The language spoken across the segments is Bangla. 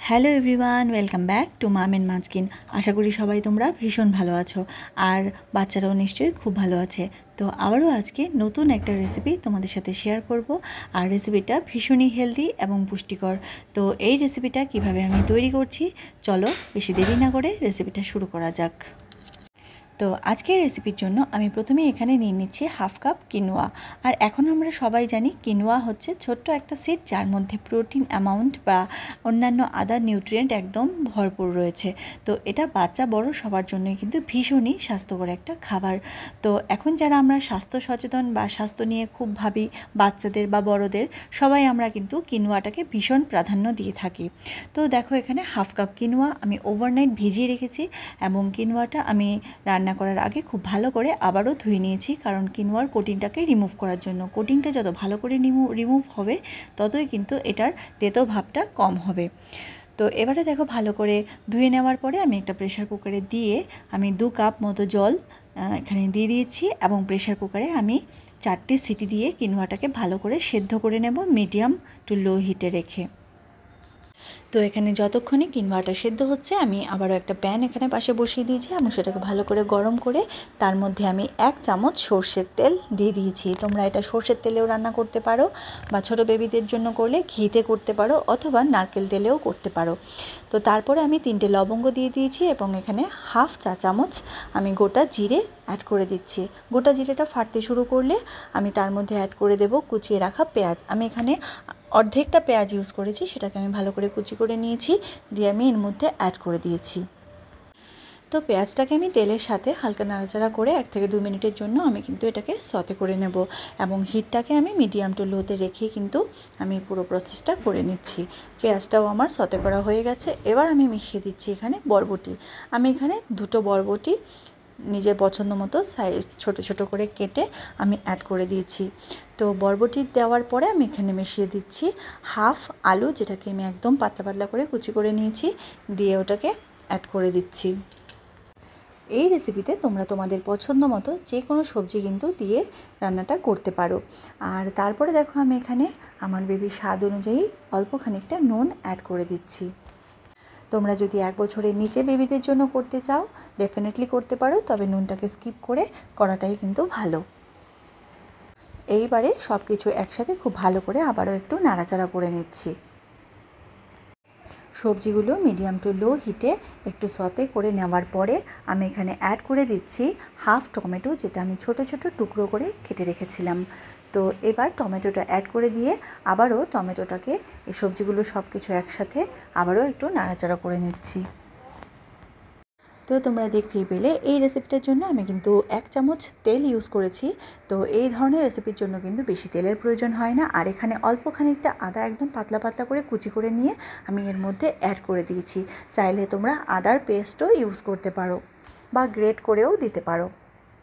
Hello everyone, welcome back to mom and মাছকিন। আশা করি সবাই তোমরা ভীষণ ভালো আছো আর বাচ্চারাও নিশ্চয়ই খুব ভালো আছে। তো আবারও আজকে নতুন একটা রেসিপি তোমাদের সাথে শেয়ার করব। আর রেসিপিটা ভীষণই হেলদি এবং পুষ্টিকর। তো এই রেসিপিটা কিভাবে আমি তৈরি করছি, চলো বেশি দেরি না করে রেসিপিটা শুরু করা যাক। তো আজকের রেসিপির জন্য আমি প্রথমে এখানে নিয়ে নিচ্ছি হাফ কাপ কিনোয়া। আর এখন আমরা সবাই জানি কিনোয়া হচ্ছে ছোট্ট একটা সিড, যার মধ্যে প্রোটিন অ্যামাউন্ট বা অন্যান্য আদার নিউট্রিয়েন্ট একদম ভরপুর রয়েছে। তো এটা বাচ্চা বড় সবার জন্যই কিন্তু ভীষণই স্বাস্থ্যকর একটা খাবার। তো এখন যারা আমরা স্বাস্থ্য সচেতন বা স্বাস্থ্য নিয়ে খুব ভাবি, বাচ্চাদের বা বড়দের সবাই আমরা কিন্তু কিনোয়াটাকে ভীষণ প্রাধান্য দিয়ে থাকি। তো দেখো এখানে হাফ কাপ কিনোয়া আমি ওভারনাইট ভিজিয়ে রেখেছি এবং কিনোয়াটা আমি রান্না করার আগে খুব ভালো করে আবারও ধুয়ে নিয়েছি, কারণ কিনোয়ার কোটিংটাকে রিমুভ করার জন্য। কোটিংটা যত ভালো করে রিমুভ হবে ততই কিন্তু এটার তেতো ভাবটা কম হবে। তো এবারে দেখো ভালো করে ধুয়ে নেওয়ার পরে আমি একটা প্রেশার কুকারে দিয়ে আমি 2 কাপ মতো জল এখানে দিয়ে দিয়েছি এবং প্রেশার কুকারে আমি 4টে সিটি দিয়ে কিনোয়াটাকে ভালো করে সেদ্ধ করে নেব মিডিয়াম টু লো হিটে রেখে। তো এখানে যতক্ষণে কিনোয়াটা সেদ্ধ হচ্ছে আমি আবারও একটা প্যান এখানে পাশে বসিয়ে দিয়েছি এবং সেটাকে ভালো করে গরম করে তার মধ্যে আমি 1 চামচ সর্ষের তেল দিয়ে দিয়েছি। তোমরা এটা সর্ষের তেলেও রান্না করতে পারো বা ছোটো বেবিদের জন্য করলে ঘিতে করতে পারো অথবা নারকেল তেলেও করতে পারো। তো তারপরে আমি 3টে লবঙ্গ দিয়ে দিয়েছি এবং এখানে হাফ চা চামচ আমি গোটা জিরে অ্যাড করে দিচ্ছি। গোটা জিরেটা ফাটতে শুরু করলে আমি তার মধ্যে অ্যাড করে দেব কুচিয়ে রাখা পেঁয়াজ। আমি এখানে অর্ধেকটা পেঁয়াজ ইউজ করেছি, সেটাকে আমি ভালো করে কুচি করে নিয়েছি, দিয়ে আমি এর মধ্যে অ্যাড করে দিয়েছি। তো পেঁয়াজটাকে আমি তেলের সাথে হালকা নাড়াচাড়া করে 1 থেকে 2 মিনিটের জন্য আমি কিন্তু এটাকে সতে করে নেব এবং হিটটাকে আমি মিডিয়াম টু লোতে রেখে কিন্তু আমি পুরো প্রসেসটা করে নিচ্ছি। পেঁয়াজটাও আমার সতে করা হয়ে গেছে। এবার আমি মিশিয়ে দিচ্ছি এখানে বরবটি। আমি এখানে 2টো বরবটি নিজের পছন্দ মতো সাইজ ছোটো ছোটো করে কেটে আমি অ্যাড করে দিয়েছি। তো বরবটি দেওয়ার পরে আমি এখানে মিশিয়ে দিচ্ছি হাফ আলু, যেটাকে আমি একদম পাতলা পাতলা করে কুচি করে নিয়েছি, দিয়ে ওটাকে অ্যাড করে দিচ্ছি। এই রেসিপিতে তোমরা তোমাদের পছন্দ মতো যে কোনো সবজি কিন্তু দিয়ে রান্নাটা করতে পারো। আর তারপরে দেখো আমি এখানে আমার বেবির স্বাদ অনুযায়ী অল্প খানিকটা নুন অ্যাড করে দিচ্ছি। তোমরা যদি 1 বছরের নিচে বেবিদের জন্য করতে চাও ডেফিনেটলি করতে পারো, তবে নুনটাকে স্কিপ করে করাটাই কিন্তু ভালো। এইবারে সব কিছু একসাথে খুব ভালো করে আবারও একটু নাড়াচাড়া করে নিচ্ছি। সবজিগুলো মিডিয়াম টু লো হিটে একটু সতে করে নেওয়ার পরে আমি এখানে অ্যাড করে দিচ্ছি হাফ টমেটো, যেটা আমি ছোট ছোট টুকরো করে কেটে রেখেছিলাম। তো এবার টমেটোটা অ্যাড করে দিয়ে আবারও টমেটোটাকে এই সবজিগুলো সব কিছু একসাথে আবারও একটু নাড়াচাড়া করে নিচ্ছি। তো তোমরা দেখতেই পেলে এই রেসিপিটার জন্য আমি কিন্তু 1 চামচ তেল ইউজ করেছি। তো এই ধরনের রেসিপির জন্য কিন্তু বেশি তেলের প্রয়োজন হয় না। আর এখানে অল্প খানিকটা আদা একদম পাতলা পাতলা করে কুচি করে নিয়ে আমি এর মধ্যে অ্যাড করে দিয়েছি। চাইলে তোমরা আদার পেস্টও ইউজ করতে পারো বা গ্রেট করেও দিতে পারো।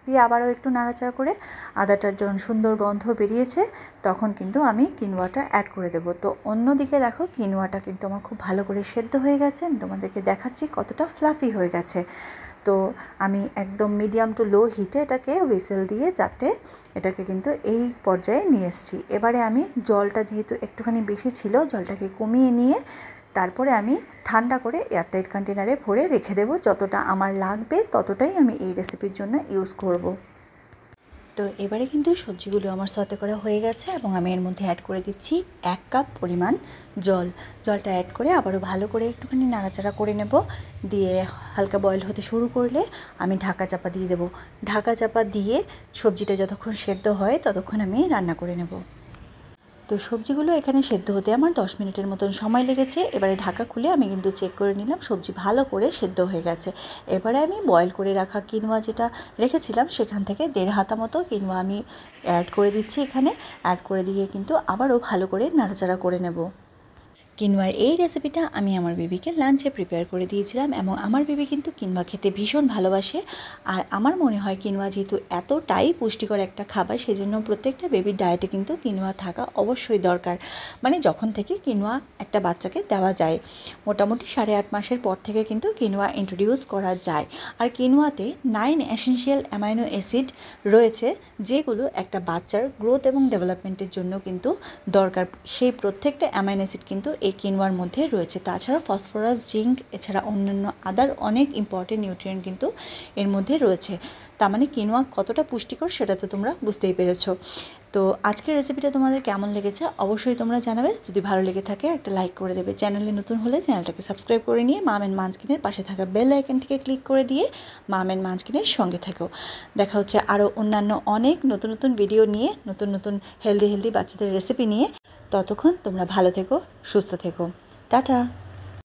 দিয়ে আবারও একটু নাড়াচাড়া করে আদাটার যখন সুন্দর গন্ধ বেরিয়েছে তখন কিন্তু আমি কিনোয়াটা অ্যাড করে দেবো। তো অন্যদিকে দেখো কিনোয়াটা কিন্তু আমার খুব ভালো করে সেদ্ধ হয়ে গেছে। আমি তোমাদেরকে দেখাচ্ছি কতটা ফ্লাফি হয়ে গেছে। তো আমি একদম মিডিয়াম টু লো হিটে এটাকে হুইসেল দিয়ে যাতে এটাকে কিন্তু এই পর্যায়ে নিয়ে এসেছি। এবারে আমি জলটা যেহেতু একটুখানি বেশি ছিল জলটাকে কমিয়ে নিয়ে তারপরে আমি ঠান্ডা করে এয়ারটাইট কন্টেনারে ভরে রেখে দেবো। যতটা আমার লাগবে ততটাই আমি এই রেসিপির জন্য ইউজ করব। তো এবারে কিন্তু সবজিগুলো আমার সতে করা হয়ে গেছে এবং আমি এর মধ্যে অ্যাড করে দিচ্ছি 1 কাপ পরিমাণ জল। জলটা অ্যাড করে আবারও ভালো করে একটুখানি নাড়াচাড়া করে নেব। দিয়ে হালকা বয়েল হতে শুরু করলে আমি ঢাকা চাপা দিয়ে দেবো। ঢাকা চাপা দিয়ে সবজিটা যতক্ষণ সেদ্ধ হয় ততক্ষণ আমি রান্না করে নেব। তো সবজিগুলো এখানে সেদ্ধ হতে আমার 10 মিনিটের মতন সময় লেগেছে। এবারে ঢাকা খুলে আমি কিন্তু চেক করে নিলাম সবজি ভালো করে সেদ্ধ হয়ে গেছে। এবারে আমি বয়েল করে রাখা কিনোয়া যেটা রেখেছিলাম সেখান থেকে 1.5 হাতা মতো কিনোয়া আমি অ্যাড করে দিচ্ছি। এখানে অ্যাড করে দিয়ে কিন্তু আবারও ভালো করে নাড়াচাড়া করে নেব। কিনোয়ার এই রেসিপিটা আমি আমার বেবিকে লাঞ্চে প্রিপেয়ার করে দিয়েছিলাম এবং আমার বেবি কিন্তু কিনোয়া খেতে ভীষণ ভালোবাসে। আর আমার মনে হয় কিনোয়া যেহেতু এতটাই পুষ্টিকর একটা খাবার, সেজন্য প্রত্যেকটা বেবির ডায়েটে কিন্তু কিনোয়া থাকা অবশ্যই দরকার। মানে যখন থেকে কিনোয়া একটা বাচ্চাকে দেওয়া যায়, মোটামুটি 8.5 মাসের পর থেকে কিন্তু কিনোয়া ইন্ট্রোডিউস করা যায়। আর কিনোয়াতে 9 এসেনশিয়াল অ্যামাইনো অ্যাসিড রয়েছে, যেগুলো একটা বাচ্চার গ্রোথ এবং ডেভেলপমেন্টের জন্য কিন্তু দরকার। সেই প্রত্যেকটা অ্যামাইনো অ্যাসিড কিন্তু এই কিনোয়ার মধ্যে রয়েছে। তাছাড়া ফসফরাস, জিঙ্ক, এছাড়া অন্যান্য আদার অনেক ইম্পর্টেন্ট নিউট্রিয়েন্ট কিন্তু এর মধ্যে রয়েছে। তার মানে কিনোয়া কতটা পুষ্টিকর সেটা তো তোমরা বুঝতেই পেরেছো। তো আজকের রেসিপিটা তোমাদের কেমন লেগেছে অবশ্যই তোমরা জানাবে। যদি ভালো লেগে থাকে একটা লাইক করে দেবে। চ্যানেলে নতুন হলে চ্যানেলটাকে সাবস্ক্রাইব করে নিয়ে মাম অ্যান্ড মাঞ্চকিনের পাশে থাকা বেল আইকনটিকে ক্লিক করে দিয়ে মাম অ্যান্ড মাঞ্চকিনের সঙ্গে থাকো। দেখা হচ্ছে আরও অন্যান্য অনেক নতুন নতুন ভিডিও নিয়ে, নতুন নতুন হেলদি বাচ্চাদের রেসিপি নিয়ে। ততক্ষণ তোমরা ভালো থেকো, সুস্থ থেকো। টাটা।